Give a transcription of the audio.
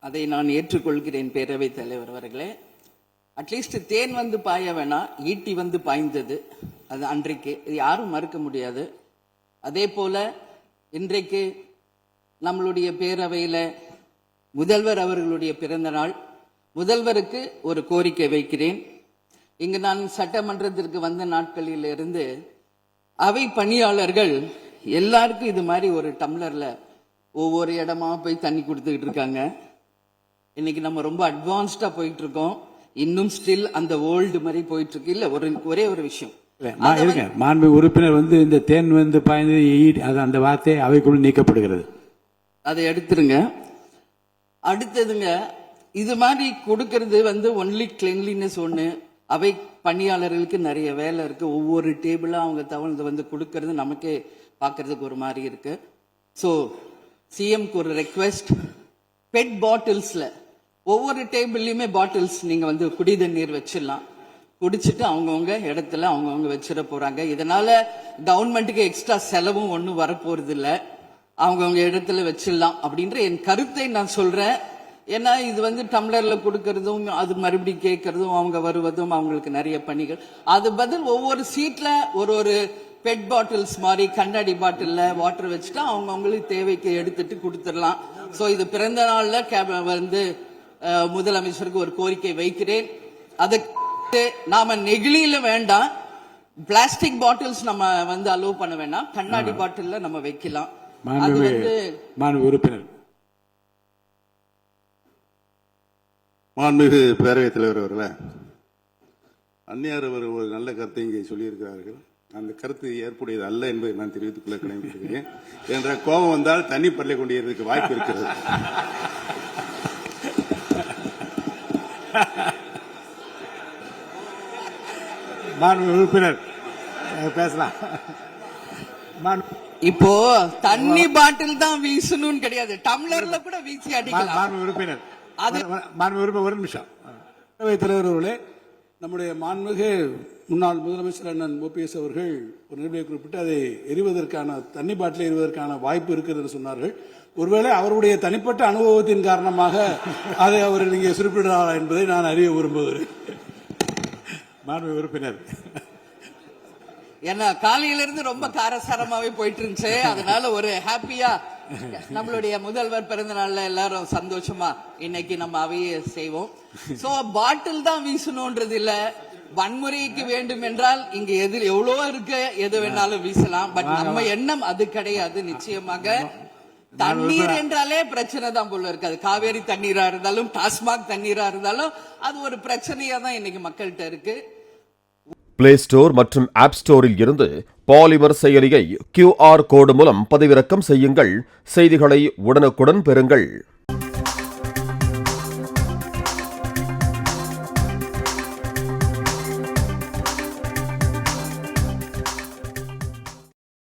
அதை நான் ஏற்றுக்கொள்கிறேன் பேரவைத் தலைவர் அவர்களே. அட்லீஸ்ட் தேன் வந்து பாய வேணாம், ஈட்டி வந்து பாய்ந்தது அது அன்றைக்கு, இது யாரும் மறுக்க முடியாது. அதே போல இன்றைக்கு நம்மளுடைய பேரவையில் முதல்வர் அவர்களுடைய பிறந்த நாள். முதல்வருக்கு ஒரு கோரிக்கை வைக்கிறேன். இங்கு நான் சட்டமன்றத்திற்கு வந்த நாட்களில் இருந்து அவை பணியாளர்கள் எல்லாருக்கும் இது மாதிரி ஒரு டம்ளர்ல ஒவ்வொரு இடமா போய் தண்ணி கொடுத்துக்கிட்டு இருக்காங்க. இன்னைக்கு நம்ம ரொம்ப அட்வான்ஸ்டா போயிட்டு இருக்கோம். இன்னும் ஸ்டில் அந்த ஓல்டு மாதிரி போயிட்டு இருக்கு. இல்ல ஒரே ஒரு விஷயம், மாண்பு உறுப்பினர் வந்து இந்த தேன் வந்து பாய்ந்து அந்த வார்த்தை அவைக்குள் நீக்கப்படுகிறது. அதை எடுத்துருங்க. அடுத்ததுங்க, இது மாதிரி கொடுக்கறது வந்து ஒன்லி கிளீன்லினஸ் ஒண்ணு. அவை பணியாளர்களுக்கு நிறைய வேலை இருக்கு. ஒவ்வொரு டேபிளா அவங்க தவழ்ந்து வந்து கொடுக்கறது நமக்கே பார்க்கறதுக்கு ஒரு மாதிரி இருக்கு. ஸோ சிஎம்க்கு ஒரு ரெக்வெஸ்ட், பெட் பாட்டில்ஸ்ல ஒவ்வொரு டேபிள்லயுமே பாட்டில்ஸ் நீங்க வந்து குடி தண்ணீர் வச்சிடலாம். குடிச்சிட்டு அவங்கவுங்க இடத்துல அவங்கவுங்க வச்சிட போறாங்க. இதனால கவர்மெண்ட்டுக்கு எக்ஸ்ட்ரா செலவும் ஒன்றும் வரப்போறது இல்லை. அவங்கவுங்க இடத்துல வச்சிடலாம் அப்படின்ற என் கருத்தை நான் சொல்றேன். ஏன்னா இது வந்து டம்ளர்ல கொடுக்கறதும் அது மறுபடியும் கேட்கறதும் அவங்க வருவதும் அவங்களுக்கு நிறைய பணிகள். அது பதில் ஒவ்வொரு சீட்ல ஒரு பெட் பாட்டில்ஸ் மாதிரி கண்ணாடி பாட்டில்ல வாட்டர் வச்சுட்டா அவங்களுக்கு தேவைக்கு எடுத்துட்டு கொடுத்துடலாம். ஸோ இது பிறந்த நாள்ல வந்து முதலமைச்சருக்கு ஒரு கோரிக்கை வைக்கிறேன். அதுக்கு நாம நெகிழியில வேண்டாம், பிளாஸ்டிக் பாட்டில்ஸ் நம்ம வந்து அலோவ் பண்ண வேண்டாம், கண்ணாடி பாட்டில்ல நம்ம வைக்கலாம். அது வந்து உறுப்பினர் மாண்புமிகு பேரவைத் தலைவர் அவர்களே, அந்நியார் அவர் ஒரு நல்ல கருத்தை இங்கே சொல்லியிருக்கிறார்கள். அந்த கருத்து ஏற்புடையது அல்ல என்பதை நான் தெரிவித்துக் கொள்ள கடமைப்பட்டிருக்கிறேன். என்ற கோபம் வந்தால் தண்ணி பரலை கொண்டிருக்க வாய்ப்பு இருக்கிறது. உறுப்பினர் பேசலாம். இப்போ தண்ணி பாட்டில் தான் வீசணும்னு கிடையாது, டம்ளர்ல கூட வீசி அடிக்கலாம். உறுப்பினர் ஒரு நிமிஷம். தலைவர் அவர்களே, நம்முடைய மாண்புமிகு முன்னாள் முதலமைச்சர் அண்ணன் ஓபிஎஸ் அவர்கள் ஒரு நிலையை குறிப்பிட்டு அதை எரிவதற்கான தண்ணி பாட்டில் எரிவதற்கான வாய்ப்பு இருக்கிறது சொன்னார்கள். ஒருவேளை அவருடைய தனிப்பட்ட அனுபவத்தின் காரணமாக அதை அவர் நீங்க குறிப்பிடுறாரா என்பதை நான் அறிய விரும்புகிறேன். மாண்புமிகு உறுப்பினர், ஏன்னா காலையில இருந்து ரொம்ப காரசாரமாவே போயிட்டு இருந்துச்சு. அதனால ஒரு ஹாப்பியா நம்மளுடைய முதல்வர் பிறந்த நாள்ல எல்லாரும் சந்தோஷமா இன்னைக்கு நம்ம அவையை செய்வோம். சோ பாட்டில் தான் வீசணும்ன்றது இல்ல, வன்முறைக்கு வேண்டும் என்றால் இங்க எவ்வளவோ இருக்கு, எது வேணாலும் வீசலாம். பட் நம்ம எண்ணம் அது கிடையாது. நிச்சயமாக தண்ணீர் என்றாலே பிரச்சனை தான் போல இருக்கு. அது காவேரி தண்ணீரா இருந்தாலும் டாஸ்மாக் தண்ணீரா இருந்தாலும் அது ஒரு பிரச்சனையா தான் இன்னைக்கு மக்கள்கிட்ட இருக்கு. பிளே ஸ்டோர் மற்றும் ஆப் ஸ்டோரில் இருந்து பாலிமர் செயலியை QR கோடு மூலம் பதிவிறக்கம் செய்யுங்கள். செய்திகளை உடனுக்குடன் பெறுங்கள்.